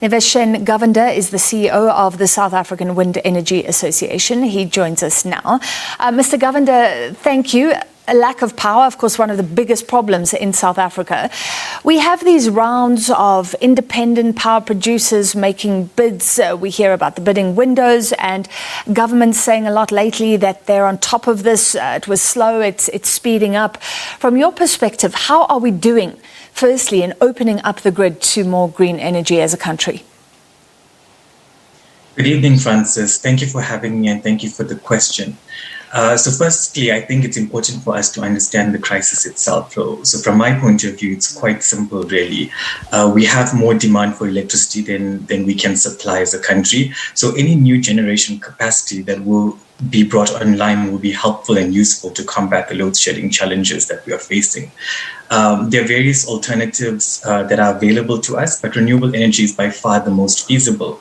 Niveshen Govender is the CEO of the South African Wind Energy Association. He joins us now. Mr. Govender, thank you. A lack of power, of course, one of the biggest problems in South Africa. We have these rounds of independent power producers making bids. We hear about the bidding windows, and government's saying a lot lately that they're on top of this. It was slow, it's speeding up. From your perspective, how are we doing, firstly, in opening up the grid to more green energy as a country? Good evening, Francis. Thank you for having me, and thank you for the question. So firstly, I think it's important for us to understand the crisis itself. So from my point of view, it's quite simple, really. We have more demand for electricity than we can supply as a country. So any new generation capacity that will be brought online will be helpful and useful to combat the load shedding challenges that we are facing. There are various alternatives that are available to us, but renewable energy is by far the most feasible.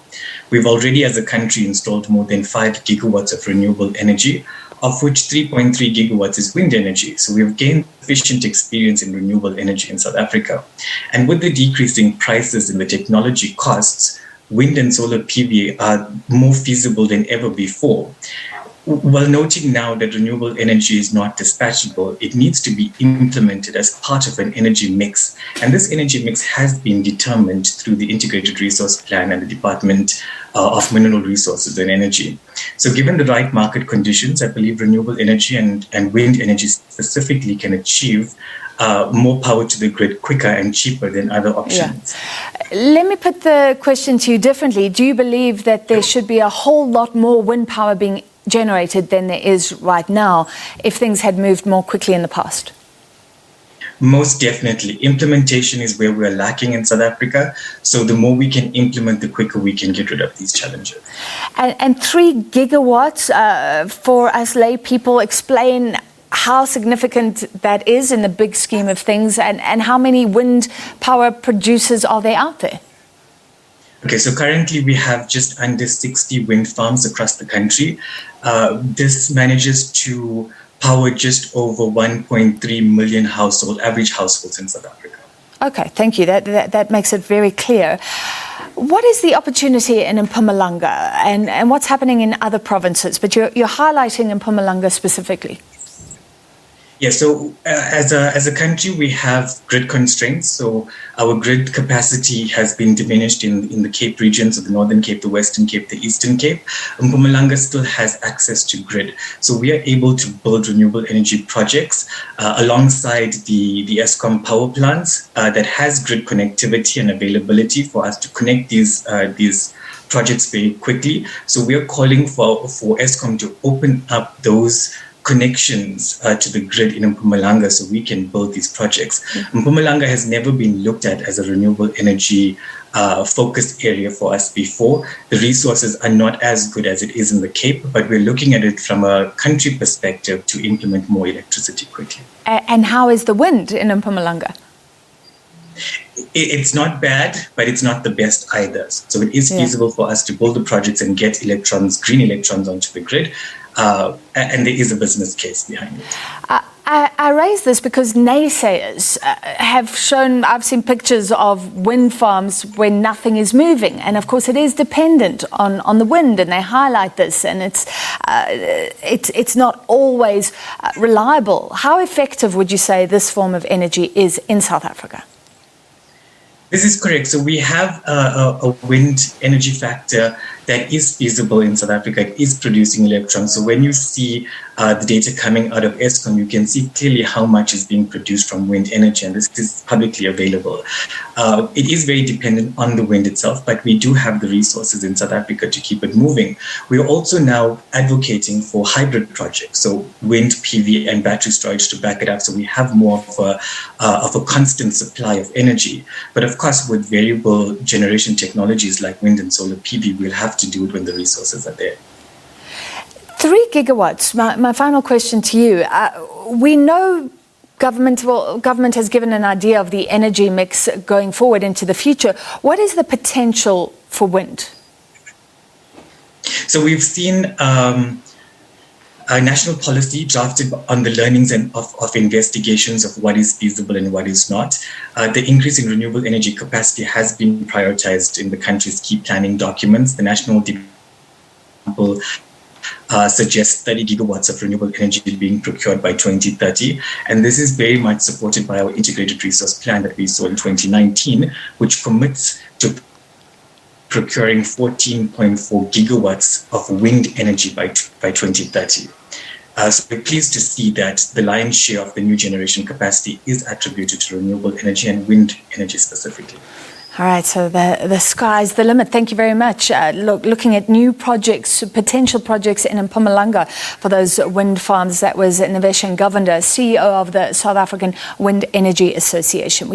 We've already, as a country, installed more than 5 gigawatts of renewable energy, of which 3.3 gigawatts is wind energy. So we've gained sufficient experience in renewable energy in South Africa. And with the decreasing prices and the technology costs, wind and solar PV are more feasible than ever before. While noting now that renewable energy is not dispatchable, it needs to be implemented as part of an energy mix. And this energy mix has been determined through the Integrated Resource Plan and the Department of Mineral Resources and Energy. So given the right market conditions, I believe renewable energy and wind energy specifically can achieve more power to the grid quicker and cheaper than other options. Yeah. Let me put the question to you differently. Do you believe that there should be a whole lot more wind power being generated than there is right now if things had moved more quickly in the past? Most definitely. Implementation is where we're lacking in South Africa. So the more we can implement, the quicker we can get rid of these challenges. And 3 gigawatts, for us lay people, explain how significant that is in the big scheme of things, and how many wind power producers are there out there? Okay, so currently we have just under 60 wind farms across the country. This manages to power just over 1.3 million average households in South Africa. Okay, thank you. That makes it very clear. What is the opportunity in Mpumalanga, and what's happening in other provinces? But you're highlighting Mpumalanga specifically. Yeah, so as a country, we have grid constraints. So our grid capacity has been diminished in the Cape regions, so the Northern Cape, the Western Cape, the Eastern Cape. Mpumalanga still has access to grid. So we are able to build renewable energy projects alongside the Eskom power plants that has grid connectivity and availability for us to connect these projects very quickly. So we are calling for Eskom to open up those connections to the grid in Mpumalanga so we can build these projects. Mpumalanga has never been looked at as a renewable energy focused area for us before. The resources are not as good as it is in the Cape, but we're looking at it from a country perspective to implement more electricity quickly. And how is the wind in Mpumalanga? It's not bad, but it's not the best either. So it is feasible for us to build the projects and get green electrons onto the grid. And there is a business case behind it. I raise this because naysayers have shown, I've seen pictures of wind farms where nothing is moving. And of course, it is dependent on the wind, and they highlight this, and it's not always reliable. How effective would you say this form of energy is in South Africa? This is correct. So we have a wind energy factor that is feasible in South Africa. It is producing electrons. So when you see the data coming out of Eskom, you can see clearly how much is being produced from wind energy, and this is publicly available. It is very dependent on the wind itself, but we do have the resources in South Africa to keep it moving. We are also now advocating for hybrid projects, so wind, PV, and battery storage to back it up, so we have more of a constant supply of energy. But of course, with variable generation technologies like wind and solar PV, we'll have to do it when the resources are there. 3 gigawatts. My final question to you. We know government has given an idea of the energy mix going forward into the future. What is the potential for wind? So we've seen A national policy drafted on the learnings and of investigations of what is feasible and what is not. The increase in renewable energy capacity has been prioritized in the country's key planning documents. The national example suggests 30 gigawatts of renewable energy being procured by 2030. And this is very much supported by our integrated resource plan that we saw in 2019, which commits to procuring 14.4 gigawatts of wind energy by 2030. So we're pleased to see that the lion's share of the new generation capacity is attributed to renewable energy and wind energy specifically. All right, so the sky's the limit. Thank you very much. Looking at new projects, potential projects in Mpumalanga for those wind farms. That was Niveshen, Govender, CEO of the South African Wind Energy Association.